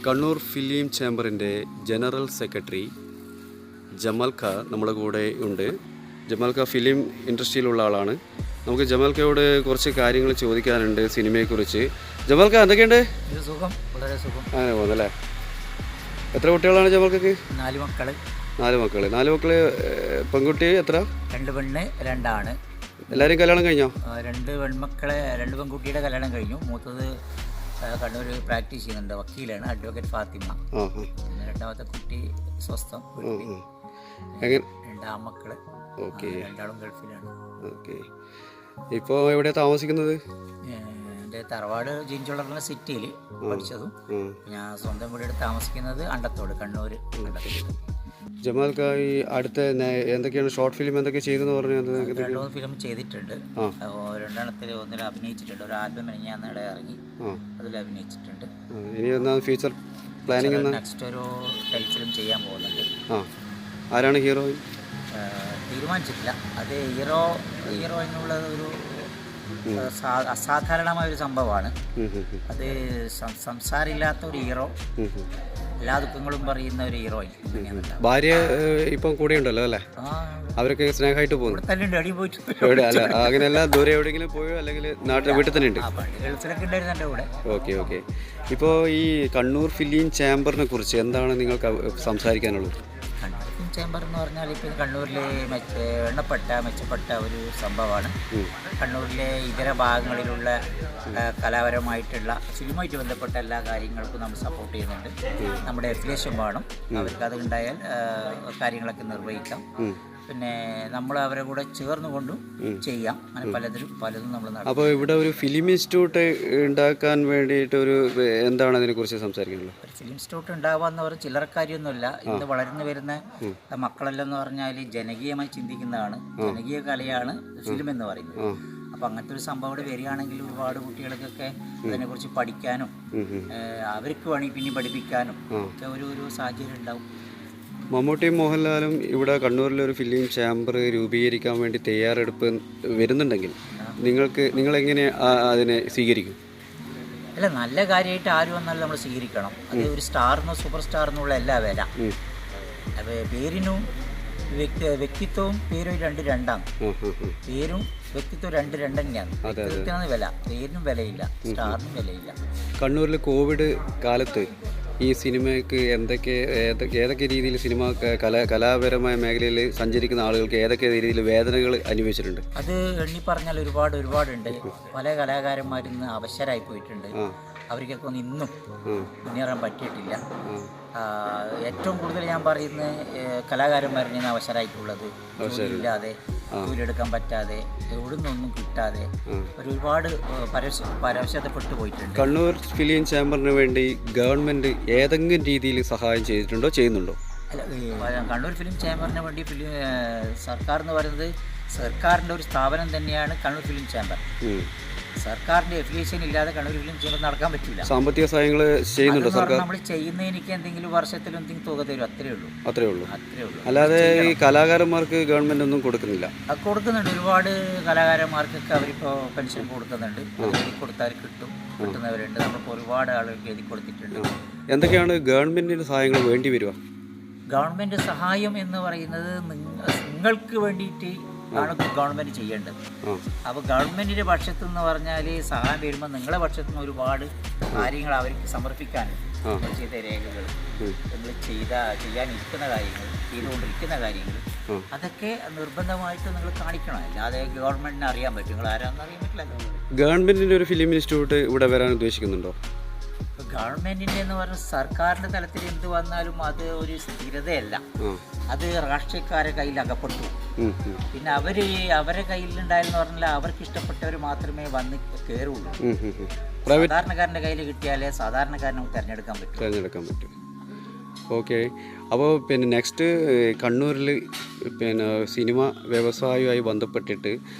Kannur film ചേംബറിൻ്റെ general secretary Jamal ഖാ നമ്മുടെ കൂടെ ഉണ്ട്. ജമാൽ ഖാ ഫിലിം ഇൻഡസ്ട്രിയിലുള്ള ആളാണ്. നമുക്ക് ജമാൽ ഖയോട് കുറച്ച് കാര്യങ്ങൾ ചോദിക്കാനുണ്ട് സിനിമയെക്കുറിച്ച്. ജമാൽ ഖാ എന്തൊക്കെയുണ്ട്? സുഖം, വളരെ സുഖം. അങ്ങനെ പോകുന്നല്ലേ. എത്ര കുട്ടികളാണ് ജമാൽ ഖാക്ക്? 4 മക്കൾ. 4 മക്കൾ. പെൺകുട്ടി എത്ര? 2 പെണ്ണ് 2 ആണ്. എല്ലാവരും കല്യാണം കഴിഞ്ഞോ? 2 പെൺമക്കളെ 2 പെൺകുട്ടിയുടെ കല്യാണം കഴിഞ്ഞു. മൂത്തത് കണ്ണൂർ പ്രാക്ടീസ് ചെയ്യുന്നുണ്ട്, വക്കീലാണ്, അഡ്വക്കേറ്റ് ഫാത്തിമ. പിന്നെ രണ്ടാമത്തെ കുട്ടി സ്വസ്ഥം. 2 ആൺമക്കള്. രണ്ടാളും ഗൾഫിലാണ്. ഓക്കെ. ഇപ്പോൾ എവിടെയാണ് താമസിക്കുന്നത്? എൻ്റെ തറവാട് ജിഞ്ചുളർന്ന സിറ്റിയിൽ പഠിച്ചതും ഞാൻ സ്വന്തം വീട് താമസിക്കുന്നത് അണ്ടത്തോട്, കണ്ണൂർ അണ്ടത്തോട്. ജമാൽ ഖാ ഈ അടുത്ത എന്തൊക്കെയാണ് ഷോർട്ട് ഫിലിം എന്തൊക്കെ ചെയ്തെന്ന് പറഞ്ഞത്? 2 ഫിലിം ചെയ്തിട്ടുണ്ട്. 2 ഒന്നിൽ അഭിനയിച്ചിട്ടുണ്ട്. ഒരു ആൽബം ഞാൻ ഇവിടെ ഇറങ്ങി, അതിൽ അഭിനയിച്ചിട്ടുണ്ട്. ഇനി എന്നാ ഫ്യൂച്ചർ പ്ലാനിങ്? നെക്സ്റ്റ് ഒരു ഫിലിം ചെയ്യാൻ പോകുന്നുണ്ട്. ആരാണ് ഹീറോയിൻ? തീരുമാനിച്ചിട്ടില്ല. അത് ഹീറോയിനുള്ളത് ഒരു അസാധാരണമായ ഒരു സംഭവമാണ്. അത് സംസാരമില്ലാത്ത ഒരു ഹീറോ, എല്ലാ ദുഃഖങ്ങളും പറയുന്ന ഒരു ഹീറോയിൻ. ഭാര്യ ഇപ്പം കൂടെ ഉണ്ടല്ലോ അല്ലേ? അവരൊക്കെ സ്നേഹമായിട്ട് പോകുന്നു. അല്ല അങ്ങനെയല്ല, ദൂരെ എവിടെയെങ്കിലും പോയോ അല്ലെങ്കിൽ വീട്ടിൽ തന്നെ ഉണ്ട്? ഓക്കെ. ഇപ്പോൾ ഈ കണ്ണൂർ ഫിലിം ചേംബറിനെ കുറിച്ച് എന്താണ് നിങ്ങൾക്ക് സംസാരിക്കാനുള്ളത്? കണ്ണൂർ ഫിലിം ചേംബർ എന്ന് പറഞ്ഞാൽ ഇപ്പോൾ കണ്ണൂരിലെ മെച്ചപ്പെട്ട ഒരു സംഭവമാണ്. കണ്ണൂരിലെ ഇതര ഭാഗങ്ങളിലുള്ള കലാപരമായിട്ടുള്ള ഫിലിമായിട്ട് ബന്ധപ്പെട്ട എല്ലാ കാര്യങ്ങൾക്കും നമ്മൾ സപ്പോർട്ട് ചെയ്യുന്നുണ്ട്. നമ്മുടെ അഫിലിയേഷൻ വേണം, അവർക്ക് അത് ഉണ്ടായാൽ കാര്യങ്ങളൊക്കെ നിർവഹിക്കാം. പിന്നെ നമ്മൾ അവരെ കൂടെ ചേർന്നുകൊണ്ടും ചെയ്യാം. അങ്ങനെ പലതും നമ്മൾ നടത്തും. അപ്പോൾ ഇവിടെ ഒരു ഫിലിം ഇൻസ്റ്റിറ്റ്യൂട്ട് ഉണ്ടാക്കാൻ വേണ്ടിയിട്ട് എന്താണ് അതിനെക്കുറിച്ച് സംസാരിക്കുന്നത്? ഫിലിം ഇൻസ്റ്റിറ്റ്യൂട്ട് ഉണ്ടാവാന്ന് പറഞ്ഞാൽ ചില്ലറക്കാര്യമൊന്നുമില്ല. ഇന്ന് വളർന്നു വരുന്ന മക്കളെല്ലാം എന്ന് പറഞ്ഞാൽ ജനകീയമായി ചിന്തിക്കുന്നതാണ്. ജനകീയ കലയാണ് ഫിലിം എന്ന് പറയുന്നത്. അപ്പം അങ്ങനത്തെ ഒരു സംഭവം ഇവിടെ വരികയാണെങ്കിൽ ഒരുപാട് കുട്ടികൾക്കൊക്കെ അതിനെക്കുറിച്ച് പഠിക്കാനും അവർക്ക് വേണമെങ്കിൽ പിന്നെ പഠിപ്പിക്കാനും ഒക്കെ ഒരു സാഹചര്യം ഉണ്ടാവും. മമ്മൂട്ടിയും മോഹൻലാലും ഇവിടെ കണ്ണൂരിലൊരു ഫിലിം ചേംബർ രൂപീകരിക്കാൻ വേണ്ടി തയ്യാറെടുപ്പ് വരുന്നുണ്ടെങ്കിൽ നിങ്ങളെങ്ങനെ അതിനെ സ്വീകരിക്കും? അല്ല, നല്ല കാര്യമായിട്ട് ആര് വന്നാലും നമ്മൾ സ്വീകരിക്കണം. അത് ഒരു സ്റ്റാറിനോ സൂപ്പർ സ്റ്റാറിനുള്ള എല്ലാ വില. പേരിനും വ്യക്തിത്വവും പേരും രണ്ടാണ്. പേരും വ്യക്തിത്വം 2 തന്നെയാണ്. വ്യക്തിത്വത്തിനാണ് വില, പേരിനും വിലയില്ല, സ്റ്റാറിനും വിലയില്ല. കണ്ണൂരിൽ കോവിഡ് കാലത്ത് ഈ സിനിമയ്ക്ക് ഏതൊക്കെ രീതിയിൽ സിനിമ കലാപരമായ മേഖലയിൽ സഞ്ചരിക്കുന്ന ആളുകൾക്ക് ഏതൊക്കെ രീതിയിൽ വേദനകൾ അനുഭവിച്ചിട്ടുണ്ട്? അത് എണ്ണി പറഞ്ഞാൽ ഒരുപാടുണ്ട്. പല കലാകാരന്മാരിൽ നിന്ന് അവശരായി പോയിട്ടുണ്ട്. അവർക്കൊക്കെ ഒന്നും ഇന്നും മുന്നേറാൻ പറ്റിയിട്ടില്ല. ഏറ്റവും കൂടുതൽ ഞാൻ പറയുന്നത് കലാകാരന്മാരിൽ നിന്ന് അവശരായിട്ടുള്ളത്, ജോലിയില്ലാതെ, ജോലിയെടുക്കാൻ പറ്റാതെ, എവിടുന്നൊന്നും കിട്ടാതെ ഒരുപാട് പരവശതപ്പെട്ടു പോയിട്ടുണ്ട്. കണ്ണൂർ ഫിലിം ചേംബറിന് വേണ്ടി ഗവൺമെൻറ് ഏതെങ്കിലും രീതിയിൽ സഹായം ചെയ്യുന്നുണ്ടോ? അല്ല, കണ്ണൂർ ഫിലിം ചേംബറിന് വേണ്ടി സർക്കാർ എന്ന് പറയുന്നത് സർക്കാരിൻ്റെ ഒരു സ്ഥാപനം തന്നെയാണ് കണ്ണൂർ ഫിലിം ചേംബർ. സർക്കാരിന്റെ അഫിലിയേഷൻ ഇല്ലാതെ കണ്ണൂർ ഫിലിം ചേംബർ നടക്കാൻ പറ്റില്ല. സാമ്പത്തിക സഹായങ്ങൾ ചെയ്യുന്നുണ്ടോ സർക്കാർ? നമ്മൾ ചെയ്യുന്നതിനൊക്കെ എന്തെങ്കിലും വർഷത്തിൽ എന്തെങ്കിലും തുക തരും, അത്രേ ഉള്ളൂ. അല്ലാതെ ഈ കലാകാരന്മാർക്ക് ഗവൺമെന്റ് ഒന്നും കൊടുക്കുന്നില്ല? കൊടുക്കുന്നുണ്ട്. ഒരുപാട് കലാകാരന്മാർക്കൊക്കെ അവരിപ്പോൾ പെൻഷൻ കൊടുക്കുന്നുണ്ട്. എഴുതി കൊടുത്താൽ കിട്ടുന്നവരുണ്ട്. നമ്മളിപ്പോൾ ഒരുപാട് ആളുകൾക്ക് എഴുതി കൊടുത്തിട്ടുണ്ട്. എന്തൊക്കെയാണ് ഗവൺമെന്റിന്റെ സഹായങ്ങൾ വേണ്ടി വരിക? ഗവൺമെന്റ് സഹായം എന്ന് പറയുന്നത് നിങ്ങൾക്ക് വേണ്ടിയിട്ട് ആണ് ഗവൺമെൻറ് ചെയ്യേണ്ടത്. അപ്പോൾ ഗവൺമെൻറ്റിൻ്റെ പക്ഷത്തു നിന്ന് പറഞ്ഞാൽ സഹായം വരുമ്പോൾ നിങ്ങളുടെ പക്ഷത്തു നിന്ന് ഒരുപാട് കാര്യങ്ങൾ അവർക്ക് സമർപ്പിക്കാനുണ്ട്. ചെയ്ത രേഖകൾ, നിങ്ങൾ ചെയ്യാനിരിക്കുന്ന കാര്യങ്ങൾ, ചെയ്തുകൊണ്ടിരിക്കുന്ന കാര്യങ്ങൾ, അതൊക്കെ നിർബന്ധമായിട്ട് നിങ്ങൾ കാണിക്കണം. അല്ലാതെ ഗവൺമെൻറ്റിന് അറിയാൻ പറ്റും, നിങ്ങൾ ആരാണെന്ന് അറിയാൻ പറ്റില്ല. ഗവൺമെൻറ്റിൻ്റെ ഒരു ഫിലിം ഇൻസ്റ്റിറ്റ്യൂട്ട് ഇവിടെ വരാൻ ഉദ്ദേശിക്കുന്നുണ്ടോ? ഗവൺമെൻറ്റിൻ്റെ എന്ന് പറഞ്ഞാൽ സർക്കാരിൻ്റെ തലത്തിൽ എന്ത് വന്നാലും അത് ഒരു സ്ഥിരതയല്ല. അത് രാഷ്ട്രീയക്കാരെ കയ്യിൽ അകപ്പെട്ടു. പിന്നെ അവരെ കയ്യിലുണ്ടായെന്ന് പറഞ്ഞാൽ അവർക്ക് ഇഷ്ടപ്പെട്ടവർ മാത്രമേ വന്ന് കയറുള്ളൂ. സാധാരണക്കാരൻ്റെ കയ്യിൽ കിട്ടിയാലേ സാധാരണക്കാരനെ തിരഞ്ഞെടുക്കാൻ പറ്റും. ഓക്കെ. അപ്പോൾ പിന്നെ നെക്സ്റ്റ് കണ്ണൂരിൽ പിന്നെ സിനിമ വ്യവസായവുമായി ബന്ധപ്പെട്ടിട്ട്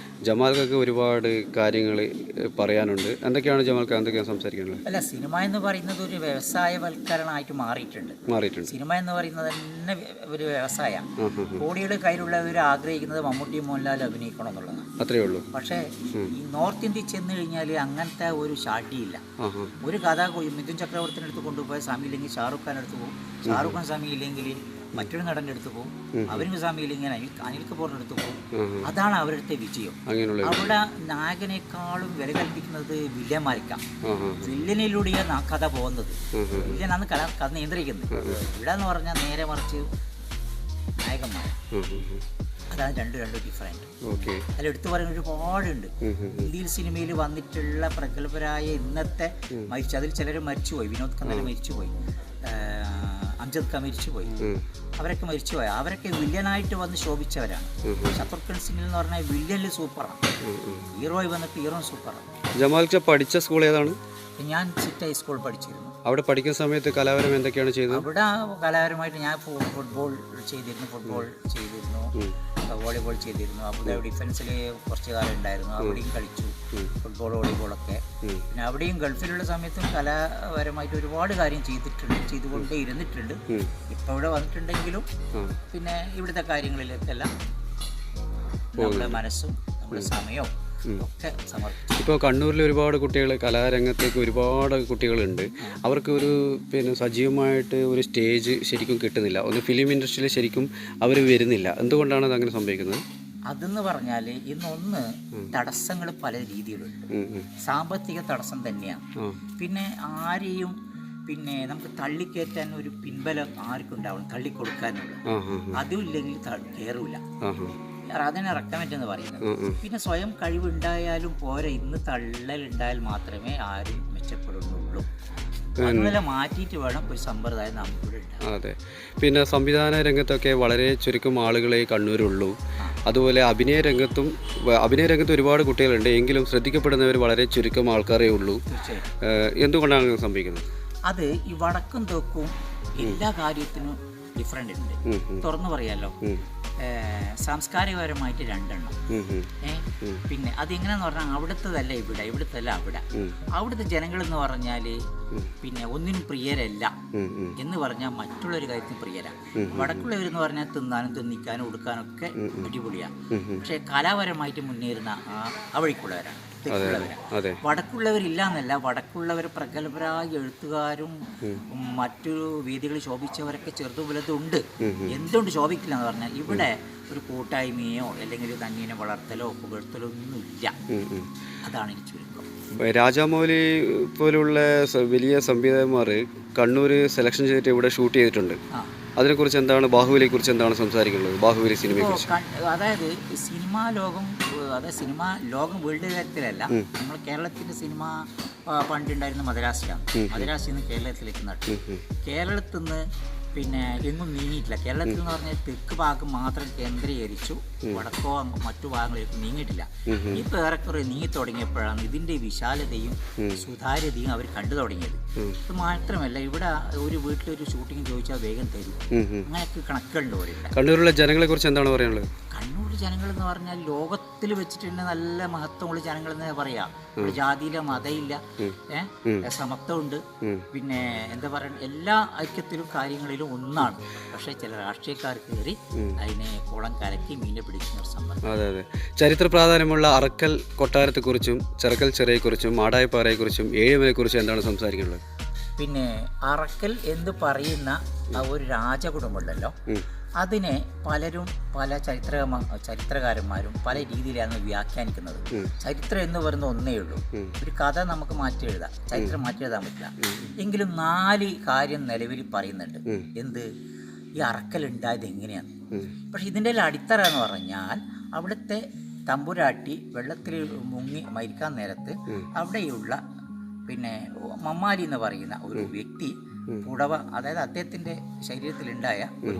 ജമാൽക്കൊക്കെ ഒരുപാട് കാര്യങ്ങൾ പറയാനുണ്ട്. എന്തൊക്കെയാണ് സംസാരിക്കാനുള്ളത്? അല്ല, സിനിമ എന്ന് പറയുന്നത് ഒരു വ്യവസായവൽക്കരണമായിട്ട് മാറിയിട്ടുണ്ട്. സിനിമ എന്ന് പറയുന്നത് തന്നെ ഒരു വ്യവസായമാണ്. കോടിയുടെ കയ്യിലുള്ളവർ ആഗ്രഹിക്കുന്നത് മമ്മൂട്ടി മോഹൻലാൽ അഭിനയിക്കണം എന്നുള്ളതാണ്. അത്രയേ ഉള്ളൂ. പക്ഷേ ഈ നോർത്ത് ഇന്ത്യയിൽ ചെന്ന് കഴിഞ്ഞാൽ അങ്ങനത്തെ ഒരു ഷാട്ടിയില്ല. ഒരു കഥ മിഥുൻ ചക്രവർത്തിൻ്റെ അടുത്ത് കൊണ്ടുപോയ സമയമില്ലെങ്കിൽ ഷാറുഖ് ഖാൻ അടുത്ത് പോകും, ഷാറുഖ് ഖാൻ സമയമില്ലെങ്കിൽ മറ്റൊരു നടൻ്റെ അടുത്ത് പോകും, അവർക്ക് സമയമില്ലെങ്കിൽ അനിൽ കപൂറിൻ്റെ അടുത്ത് പോകും. അതാണ് അവരുടെ വിജയം. അവിടെ നായകനേക്കാളും വില കൽപ്പിക്കുന്നത് വില്ലന്മാർക്കാണ്. വില്ലനിലൂടെയാണ് കഥ പോകുന്നത്. വില്ലനാണ് കഥ നിയന്ത്രിക്കുന്നത്. ഇവിടെ എന്ന് പറഞ്ഞാൽ നേരെ മറിച്ച് നായകന്മാർ. അതാണ് രണ്ടും ഡിഫറെൻറ്റ്. അതിൽ എടുത്തു പറയുന്ന ഒരുപാടുണ്ട്. ഇന്ത്യയിൽ സിനിമയിൽ വന്നിട്ടുള്ള പ്രഗത്ഭരായ ഇന്നത്തെ അതിൽ ചിലർ മരിച്ചുപോയി. വിനോദ് ഖന്ന മരിച്ചുപോയി, അംജദ് ഖാൻ മരിച്ചുപോയി, അവരൊക്കെ മരിച്ചുപോയി. അവരൊക്കെ വില്ലനായിട്ട് വന്ന് ശോഭിച്ചവരാണ്. ശത്രുഘ്നൻ സിംഗ് എന്ന് പറഞ്ഞാൽ വില്ലനിൽ സൂപ്പറാണ്, ഹീറോയിൽ വന്നിട്ട് ഹീറോ സൂപ്പറാണ്. ജമാൽ പഠിച്ച സ്കൂൾ ഏതാണ്? ഞാൻ സിറ്റ് ഹൈസ്കൂൾ പഠിച്ചിരുന്നു. അവിടെ പഠിക്കുന്ന സമയത്ത് കലാപരം എന്തൊക്കെയാണ് ചെയ്തത്? അവിടെ കലാപരമായിട്ട് ഞാൻ ഫുട്ബോൾ ചെയ്തിരുന്നു, വോളിബോൾ ചെയ്തിരുന്നു. അബുദാബി ഡിഫൻസിൽ കുറച്ച് കാലം ഉണ്ടായിരുന്നു, അവിടെയും കളിച്ചു ഫുട്ബോൾ വോളിബോളൊക്കെ. പിന്നെ അവിടെയും ഗൾഫിലുള്ള സമയത്തും കലാപരമായിട്ട് ഒരുപാട് കാര്യം ചെയ്തുകൊണ്ടേ ഇരുന്നിട്ടുണ്ട്. ഇപ്പോൾ ഇവിടെ വന്നിട്ടുണ്ടെങ്കിലും പിന്നെ ഇവിടുത്തെ കാര്യങ്ങളിലേക്കെല്ലാം നമ്മുടെ മനസ്സും നമ്മുടെ സമയവും ഒക്കെ സമർപ്പിച്ചു. ഇപ്പോൾ കണ്ണൂരിൽ ഒരുപാട് കുട്ടികൾ കലാരംഗത്തേക്ക് ഒരുപാട് കുട്ടികളുണ്ട്. അവർക്ക് ഒരു പിന്നെ സജീവമായിട്ട് ഒരു സ്റ്റേജ് ശരിക്കും കിട്ടുന്നില്ല. ഒന്ന് ഫിലിം ഇൻഡസ്ട്രിയിൽ ശരിക്കും അവർ വരുന്നില്ല. എന്തുകൊണ്ടാണ് അതങ്ങനെ സംഭവിക്കുന്നത്? അതെന്ന് പറഞ്ഞാൽ ഇന്നൊന്ന് തടസ്സങ്ങൾ പല രീതിയിലുണ്ട്. സാമ്പത്തിക തടസ്സം തന്നെയാണ്. പിന്നെ ആരെയും പിന്നെ നമുക്ക് തള്ളിക്കയറ്റാൻ ഒരു പിൻബലം ആർക്കും ഉണ്ടാവണം, തള്ളിക്കൊടുക്കാനുള്ള. അതും ഇല്ലെങ്കിൽ കയറൂല. അതിനെ റെക്കമെൻഡ് എന്ന് പറയുന്നത്. പിന്നെ സ്വയം കഴിവുണ്ടായാലും പോരെ, ഇന്ന് തള്ളലുണ്ടായാൽ മാത്രമേ ആരും മെച്ചപ്പെടുന്നുള്ളൂ. അതുപോലെ മാറ്റിയിട്ട് വേണം ഒരു സമ്പ്രദായം നമുക്കിവിടെ ഉണ്ടാകും. അതെ. പിന്നെ സംവിധാന രംഗത്തൊക്കെ വളരെ ചുരുക്കം ആളുകളെ കണ്ണൂരുള്ളൂ. അതുപോലെ അഭിനയ രംഗത്ത് ഒരുപാട് കുട്ടികളുണ്ട്, എങ്കിലും ശ്രദ്ധിക്കപ്പെടുന്നവർ വളരെ ചുരുക്കം ആൾക്കാരേ ഉള്ളൂ. എന്തുകൊണ്ടാണ് സംഭവിക്കുന്നത്? അത് ഈ വടക്കും തെക്കും എല്ലാ കാര്യത്തിനും ഡിഫറെൻ്റ് ഉണ്ട്. തുറന്നു പറയാമല്ലോ, സാംസ്കാരികപരമായിട്ട് രണ്ടെണ്ണം. പിന്നെ അതെങ്ങനെയാന്ന് പറഞ്ഞാൽ അവിടുത്തതല്ല ഇവിടുത്തല്ല അവിടെ. അവിടുത്തെ ജനങ്ങൾ എന്ന് പറഞ്ഞാൽ പിന്നെ ഒന്നിനും പ്രിയരല്ല എന്ന് പറഞ്ഞാൽ മറ്റുള്ളൊരു കാര്യത്തിന് പ്രിയരാണ്. വടക്കുള്ളവരെന്ന് പറഞ്ഞാൽ തിന്നാനും തിന്നിക്കാനും ഉടുക്കാനും ഒക്കെ അടിപൊളിയാണ്. പക്ഷേ കലാപരമായിട്ട് മുന്നേറുന്ന ആ വഴിക്കുള്ളവരാണ്. വടക്കുള്ളവരില്ല എന്നല്ല, വടക്കുള്ളവർ പ്രഗത്ഭരായ എഴുത്തുകാരും മറ്റു വേദികളിൽ ശോഭിച്ചവരൊക്കെ ചെറുതും വലുതുണ്ട്. എന്തുകൊണ്ട് ശോഭിക്കില്ല എന്ന് പറഞ്ഞാൽ ഇവിടെ ഒരു കൂട്ടായ്മയോ അല്ലെങ്കിൽ തന്നീനെ വളർത്തലോ പുകഴ്ത്തലോ ഒന്നുമില്ല. അതാണ് എനിക്ക് ചുരുക്കം. രാജമൗലി പോലുള്ള വലിയ സംവിധായകന്മാർ കണ്ണൂർ സെലക്ഷൻ ചെയ്തിട്ട് ഇവിടെ ഷൂട്ട് ചെയ്തിട്ടുണ്ട്. അതിനെക്കുറിച്ച് എന്താണ്, ബാഹുബലിയെ കുറിച്ച് എന്താണ് സംസാരിക്കുന്നത്? ബാഹുബലി സിനിമയെക്കുറിച്ച്. അതായത് സിനിമാ ലോകം, അതായത് സിനിമാ ലോകം വേൾഡ് തരത്തിലല്ല. നമ്മൾ കേരളത്തിൻ്റെ സിനിമ പണ്ടുണ്ടായിരുന്ന മദ്രാസിലാണ്. മദ്രാസിൽ നിന്ന് കേരളത്തിലേക്ക് നട്ടു. കേരളത്തിൽ നിന്ന് പിന്നെ എങ്ങും നീങ്ങിയിട്ടില്ല. കേരളത്തിൽ എന്ന് പറഞ്ഞാൽ തെക്ക് ഭാഗം മാത്രം കേന്ദ്രീകരിച്ചു, വടക്കോ മറ്റു ഭാഗങ്ങളിലേക്ക് നീങ്ങിയിട്ടില്ല. ഇപ്പൊ ഏറെക്കുറെ നീങ്ങി തുടങ്ങിയപ്പോഴാണ് ഇതിന്റെ വിശാലതയും സുതാര്യതയും അവർ കണ്ടു തുടങ്ങിയത്. ഇത് മാത്രമല്ല, ഇവിടെ ഒരു വീട്ടിലൊരു ഷൂട്ടിംഗ് ചോദിച്ചാൽ വേഗം തരും. അങ്ങനെയൊക്കെ കണക്കുകളുണ്ട് ഇവിടെ. കണ്ണൂരിലെ ജനങ്ങളെ കുറിച്ച് എന്താണ് പറയാനുള്ളത്? കണ്ണൂർ ജനങ്ങൾ എന്ന് പറഞ്ഞാൽ ലോകത്തിൽ വെച്ചിട്ട് തന്നെ നല്ല മഹത്വമുള്ള ജനങ്ങൾ എന്ന് പറയാം. ഇവിടെ ജാതിയില്ല, മതമില്ല, സമത്വമുണ്ട്. പിന്നെ എന്താ പറയുക, എല്ലാ ഐക്യത്തിലും കാര്യങ്ങളിലും ഒന്നാണ്. പക്ഷേ ചില രാഷ്ട്രീയക്കാർ കയറി അതിനെ കുളം കലക്കി മീനെ പിടിക്കുന്ന ഒരു സംഭവം. അതെ അതെ. ചരിത്ര പ്രാധാന്യമുള്ള അറക്കൽ കൊട്ടാരത്തെക്കുറിച്ചും ചെറുക്കൽ ചെറിയെക്കുറിച്ചും മാടായിപ്പാറയെക്കുറിച്ചും ഏഴുമലയെക്കുറിച്ചും എന്താണ് സംസാരിക്കുന്നത്? പിന്നെ അറക്കൽ എന്ന് പറയുന്ന ആ ഒരു രാജകുടുംബമുണ്ടല്ലോ, അതിനെ പലരും പല ചരിത്രകാരന്മാരും പല രീതിയിലാണ് വ്യാഖ്യാനിക്കുന്നത്. ചരിത്രം എന്ന് പറയുന്ന ഒന്നേ ഉള്ളൂ. ഒരു കഥ നമുക്ക് മാറ്റി എഴുതാം, ചരിത്രം മാറ്റി എഴുതാൻ പറ്റില്ല. എങ്കിലും 4 കാര്യം നിലവിൽ പറയുന്നുണ്ട്. എന്ത്? ഈ അറക്കൽ ഉണ്ടായത് എങ്ങനെയാണ്. പക്ഷെ ഇതിൻ്റെ അടിത്തറ എന്ന് പറഞ്ഞാൽ അവിടുത്തെ തമ്പുരാട്ടി വെള്ളത്തിൽ മുങ്ങി മരിക്കാൻ നേരത്ത് അവിടെയുള്ള പിന്നെ മമ്മാലി എന്ന് പറയുന്ന ഒരു വ്യക്തി പുടവ, അതായത് അദ്ദേഹത്തിൻ്റെ ശരീരത്തിലുണ്ടായ ഒരു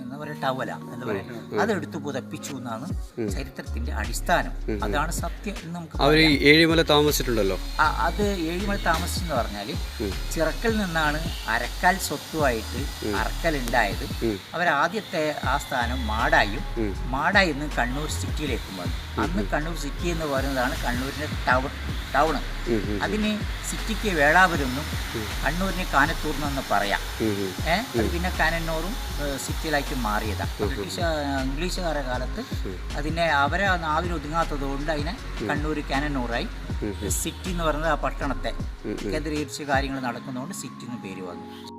എന്താ പറയുക ടവല എന്താ പറയുക അതെടുത്ത് പുതപ്പിച്ചു എന്നാണ് ചരിത്രത്തിന്റെ അടിസ്ഥാനം. അതാണ് സത്യം എന്ന് നമുക്ക് അവർ ഏഴിമല താമസിച്ചിട്ടുണ്ടല്ലോ. അത് ഏഴിമല താമസിച്ചെന്ന് പറഞ്ഞാൽ ചിറക്കൽ നിന്നാണ് അരക്കാൽ സ്വത്തുമായിട്ട് അറക്കൽ ഉണ്ടായത്. അവരാദ്യത്തെ ആ സ്ഥാനം മാടായും നിന്ന് കണ്ണൂർ സിറ്റിയിലേക്ക് വന്നു. അന്ന് കണ്ണൂർ സിറ്റി എന്ന് പറയുന്നതാണ് കണ്ണൂരിന്റെ ടൗണ്. അതിന് സിറ്റിക്ക് വേളാപുരമെന്നും കണ്ണൂരിന് കാനത്തൂർന്നെന്ന് പറയാം. അത് പിന്നെ കാനന്നൂറും സിറ്റിയിലേക്ക് മാറിയതാണ്. ഇംഗ്ലീഷുകാരുടെ കാലത്ത് അതിനെ അവരെ നാവിലൊതുങ്ങാത്തത് കൊണ്ട് അതിനെ കണ്ണൂർ കാനന്നൂറായി. സിറ്റി എന്ന് പറയുന്നത് ആ പട്ടണത്തെ കേന്ദ്രീകരിച്ച് കാര്യങ്ങൾ നടക്കുന്നതുകൊണ്ട് സിറ്റി എന്ന് പേര് വന്നു.